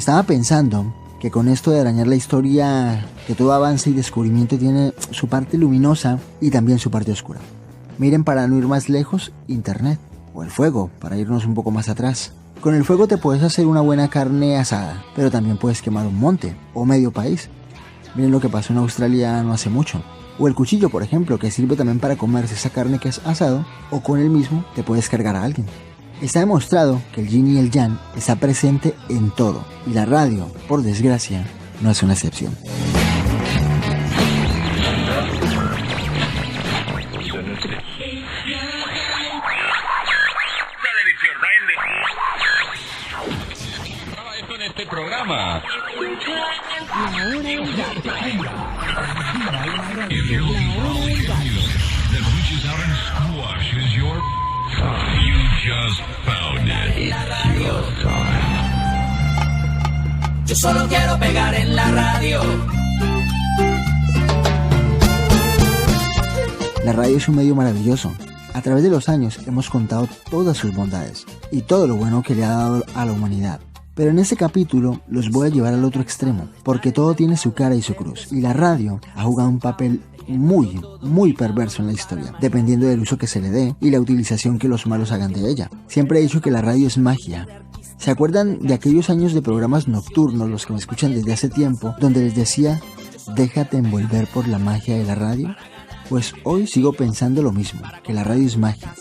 Estaba pensando que con esto de arañar la historia, que todo avance y descubrimiento tiene su parte luminosa y también su parte oscura. Miren, para no ir más lejos, Internet o el fuego, para irnos un poco más atrás. Con el fuego te puedes hacer una buena carne asada, pero también puedes quemar un monte o medio país. Miren lo que pasó en Australia no hace mucho. O el cuchillo, por ejemplo, que sirve también para comerse esa carne que has asado, o con el mismo te puedes cargar a alguien. Está demostrado que el yin y el yang está presente en todo, y la radio, por desgracia, no es una excepción. En este programa. Yo solo quiero pegar en la radio. La radio es un medio maravilloso. A través de los años hemos contado todas sus bondades y todo lo bueno que le ha dado a la humanidad. Pero en este capítulo los voy a llevar al otro extremo, porque todo tiene su cara y su cruz, y la radio ha jugado un papel muy perverso en la historia, dependiendo del uso que se le dé y la utilización que los malos hagan de ella. Siempre he dicho que la radio es magia. ¿Se acuerdan de aquellos años de programas nocturnos, los que me escuchan desde hace tiempo, donde les decía, déjate envolver por la magia de la radio? Pues hoy sigo pensando lo mismo, que la radio es magia,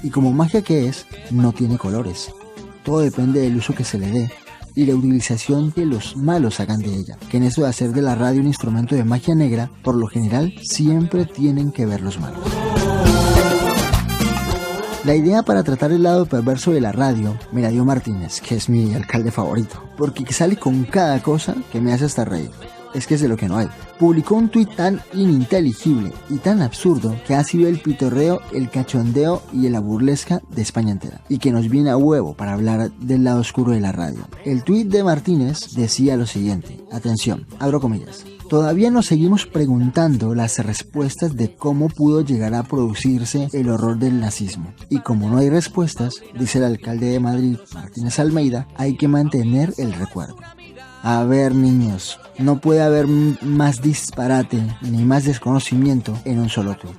y como magia que es, no tiene colores. Todo depende del uso que se le dé y la utilización que los malos hagan de ella, que en eso de hacer de la radio un instrumento de magia negra, por lo general siempre tienen que ver los malos. La idea para tratar el lado perverso de la radio me la dio Martínez, que es mi alcalde favorito, porque sale con cada cosa que me hace hasta reír. Es que es de lo que no hay. Publicó un tuit tan ininteligible y tan absurdo que ha sido el pitorreo, el cachondeo y la burlesca de España entera, y que nos viene a huevo para hablar del lado oscuro de la radio. El tuit de Martínez decía lo siguiente, atención, abro comillas: todavía nos seguimos preguntando las respuestas de cómo pudo llegar a producirse el horror del nazismo, y como no hay respuestas, dice el alcalde de Madrid, Martínez Almeida, hay que mantener el recuerdo. A ver, niños, no puede haber más disparate ni más desconocimiento en un solo tuit.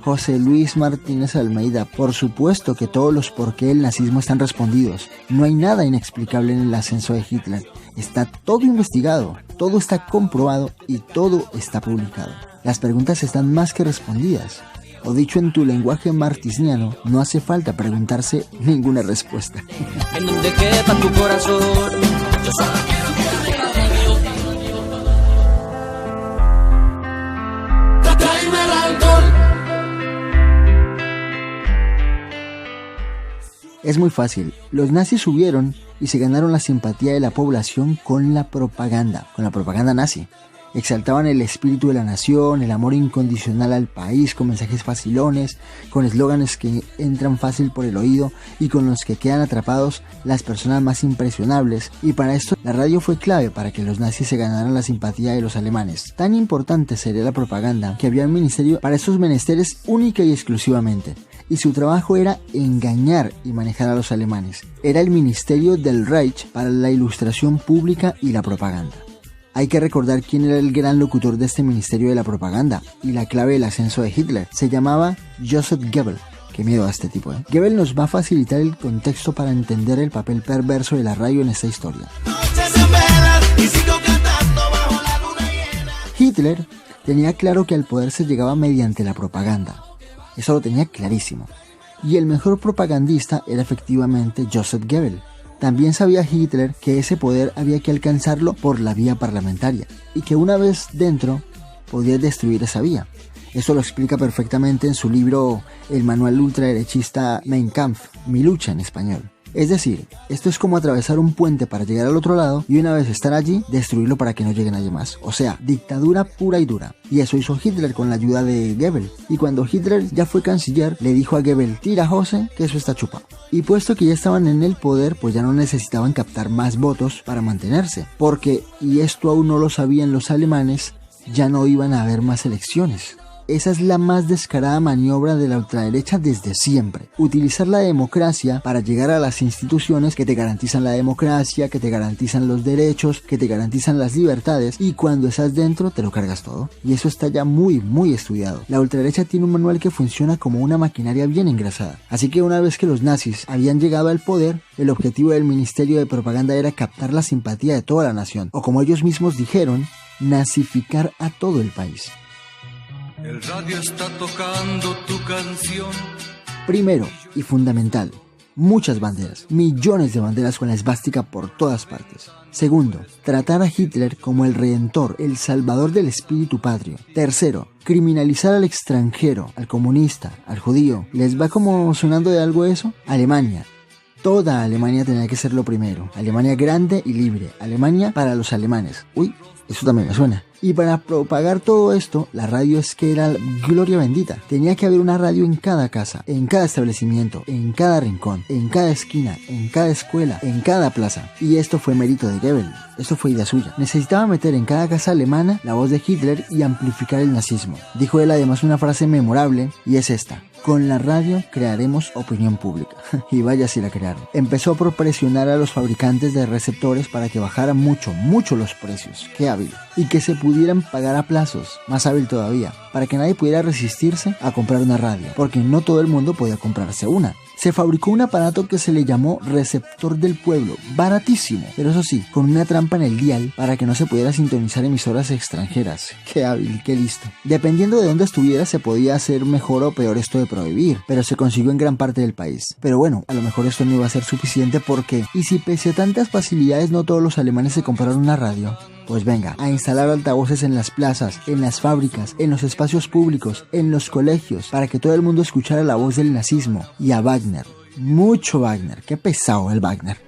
José Luis Martínez Almeida, por supuesto que todos los por qué el nazismo están respondidos. No hay nada inexplicable en el ascenso de Hitler. Está todo investigado, todo está comprobado y todo está publicado. Las preguntas están más que respondidas. O dicho en tu lenguaje martiniano, no hace falta preguntarse ninguna respuesta. En donde quepa tu corazón, yo solo quiero pegar en la radio. Tráeme el alcohol. Es muy fácil. Los nazis subieron y se ganaron la simpatía de la población con la propaganda nazi. Exaltaban el espíritu de la nación, el amor incondicional al país, con mensajes facilones, con eslóganes que entran fácil por el oído y con los que quedan atrapados las personas más impresionables. Y para esto la radio fue clave para que los nazis se ganaran la simpatía de los alemanes. Tan importante sería la propaganda que había un ministerio para estos menesteres única y exclusivamente. Y su trabajo era engañar y manejar a los alemanes. Era el Ministerio del Reich para la ilustración pública y la propaganda. Hay que recordar quién era el gran locutor de este Ministerio de la Propaganda y la clave del ascenso de Hitler. Se llamaba Joseph Goebbels. Qué miedo a este tipo, ¿eh? Goebbels nos va a facilitar el contexto para entender el papel perverso de la radio en esta historia. Hitler tenía claro que al poder se llegaba mediante la propaganda. Eso lo tenía clarísimo. Y el mejor propagandista era efectivamente Joseph Goebbels. También sabía Hitler que ese poder había que alcanzarlo por la vía parlamentaria y que una vez dentro podía destruir esa vía. Eso lo explica perfectamente en su libro El manual ultraderechista Mein Kampf, Mi lucha en español. Es decir, esto es como atravesar un puente para llegar al otro lado y una vez estar allí, destruirlo para que no llegue nadie más. O sea, dictadura pura y dura. Y eso hizo Hitler con la ayuda de Goebbels. Y cuando Hitler ya fue canciller, le dijo a Goebbels: tira, José, que eso está chupado. Y puesto que ya estaban en el poder, pues ya no necesitaban captar más votos para mantenerse. Porque, y esto aún no lo sabían los alemanes, ya no iban a haber más elecciones. Esa es la más descarada maniobra de la ultraderecha desde siempre. Utilizar la democracia para llegar a las instituciones que te garantizan la democracia, que te garantizan los derechos, que te garantizan las libertades, y cuando estás dentro te lo cargas todo. Y eso está ya muy estudiado. La ultraderecha tiene un manual que funciona como una maquinaria bien engrasada. Así que una vez que los nazis habían llegado al poder, el objetivo del Ministerio de Propaganda era captar la simpatía de toda la nación, o como ellos mismos dijeron, nazificar a todo el país. El radio está tocando tu canción. Primero y fundamental, muchas banderas, millones de banderas con la esvástica por todas partes. Segundo, tratar a Hitler como el redentor, el salvador del espíritu patrio. Tercero, criminalizar al extranjero, al comunista, al judío. ¿Les va como sonando de algo eso? Alemania. Toda Alemania tenía que ser lo primero. Alemania grande y libre. Alemania para los alemanes. Uy, eso también me suena. Y para propagar todo esto, la radio es que era gloria bendita. Tenía que haber una radio en cada casa, en cada establecimiento, en cada rincón, en cada esquina, en cada escuela, en cada plaza. Y esto fue mérito de Goebbels. Esto fue idea suya. Necesitaba meter en cada casa alemana la voz de Hitler y amplificar el nazismo. Dijo él además una frase memorable y es esta: con la radio crearemos opinión pública. Y vaya si la crearon. Empezó por presionar a los fabricantes de receptores para que bajaran mucho los precios. Qué hábil. Y que se pudieran pagar a plazos. Más hábil todavía. Para que nadie pudiera resistirse a comprar una radio. Porque no todo el mundo podía comprarse una. Se fabricó un aparato que se le llamó receptor del pueblo, baratísimo, pero eso sí, con una trampa en el dial para que no se pudiera sintonizar emisoras extranjeras. Qué hábil, qué listo. Dependiendo de dónde estuviera se podía hacer mejor o peor esto de prohibir, pero se consiguió en gran parte del país. Pero bueno, a lo mejor esto no iba a ser suficiente porque, ¿y si pese a tantas facilidades no todos los alemanes se compraron una radio? Pues venga, a instalar altavoces en las plazas, en las fábricas, en los espacios públicos, en los colegios, para que todo el mundo escuchara la voz del nazismo. Y a Wagner, mucho Wagner, qué pesado el Wagner.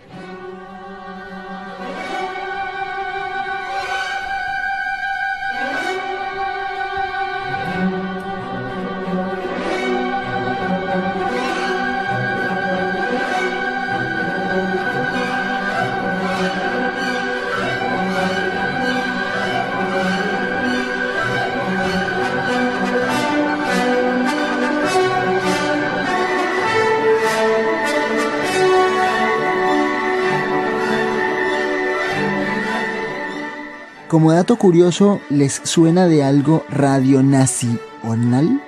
Como dato curioso, ¿les suena de algo Radio Nacional?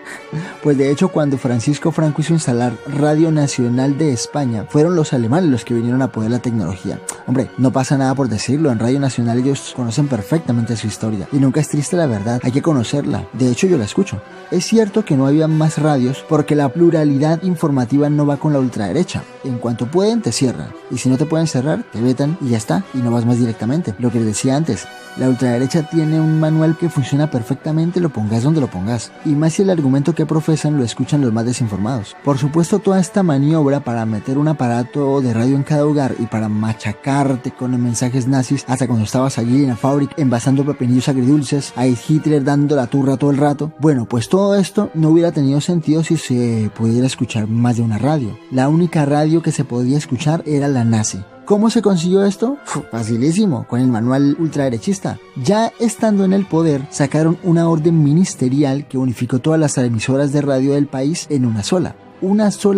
Pues de hecho, cuando Francisco Franco hizo instalar Radio Nacional de España, fueron los alemanes los que vinieron a apoyar la tecnología. Hombre, no pasa nada por decirlo, en Radio Nacional ellos conocen perfectamente su historia. Y nunca es triste la verdad, hay que conocerla. De hecho, yo la escucho. Es cierto que no había más radios porque la pluralidad informativa no va con la ultraderecha. En cuanto pueden, te cierran. Y si no te pueden cerrar, te vetan y ya está. Y no vas más directamente. Lo que les decía antes, la ultraderecha tiene un manual que funciona perfectamente, lo pongas donde lo pongas. Y más si el argumento que profesan lo escuchan los más desinformados. Por supuesto, toda esta maniobra para meter un aparato de radio en cada hogar y para machacarte con mensajes nazis hasta cuando estabas allí en la fábrica envasando pepinillos agridulces, a Hitler dando la turra todo el rato. Bueno, pues todo esto no hubiera tenido sentido si se pudiera escuchar más de una radio. La única radio que se podía escuchar era la nazi. ¿Cómo se consiguió esto? Facilísimo, con el manual ultraderechista. Ya estando en el poder, sacaron una orden ministerial que unificó todas las emisoras de radio del país en una sola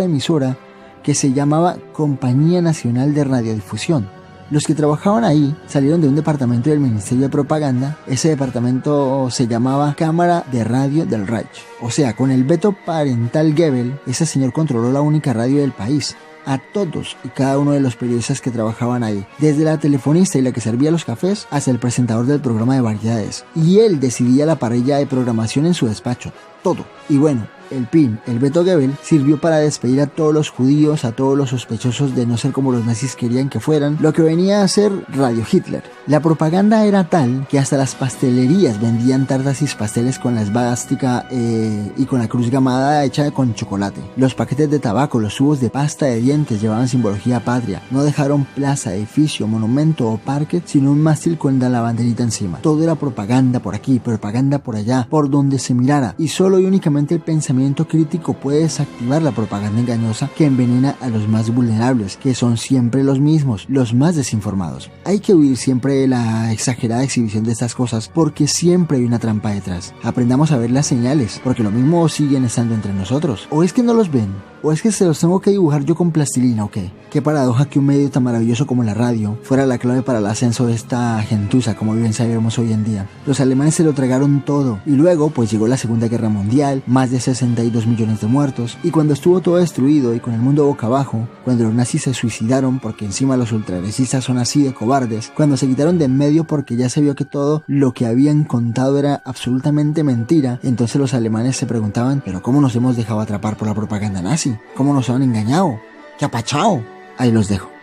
emisora que se llamaba Compañía Nacional de Radiodifusión. Los que trabajaban ahí salieron de un departamento del Ministerio de Propaganda. Ese departamento se llamaba Cámara de Radio del Reich. O sea, con el veto parental Goebbels, ese señor controló la única radio del país. A todos y cada uno de los periodistas que trabajaban ahí, desde la telefonista y la que servía los cafés hasta el presentador del programa de variedades. Y él decidía la parrilla de programación en su despacho, todo. Y bueno, el PIN, el veto Goebbels, sirvió para despedir a todos los judíos, a todos los sospechosos de no ser como los nazis querían que fueran, lo que venía a ser Radio Hitler. La propaganda era tal que hasta las pastelerías vendían tartas y pasteles con la esvástica y con la cruz gamada hecha con chocolate. Los paquetes de tabaco, los tubos de pasta de dientes llevaban simbología patria. No dejaron plaza, edificio, monumento o parque sin un mástil con la banderita encima. Todo era propaganda por aquí, propaganda por allá, por donde se mirara. Y solo y únicamente el pensamiento crítico puede desactivar la propaganda engañosa que envenena a los más vulnerables, que son siempre los mismos, los más desinformados. Hay que huir siempre de la exagerada exhibición de estas cosas porque siempre hay una trampa detrás. Aprendamos a ver las señales, porque lo mismo siguen estando entre nosotros. ¿O es que no los ven? ¿O es que se los tengo que dibujar yo con plastilina o qué? Qué paradoja que un medio tan maravilloso como la radio fuera la clave para el ascenso de esta gentuza, como bien sabemos hoy en día. Los alemanes se lo tragaron todo, y luego pues llegó la Segunda Guerra Mundial, más de 62 millones de muertos, y cuando estuvo todo destruido y con el mundo boca abajo, cuando los nazis se suicidaron porque encima los ultraderechistas son así de cobardes, cuando se quitaron de en medio porque ya se vio que todo lo que habían contado era absolutamente mentira, entonces los alemanes se preguntaban, ¿pero cómo nos hemos dejado atrapar por la propaganda nazi? ¿Cómo nos han engañado? ¿Qué ha pachao? Ahí los dejo.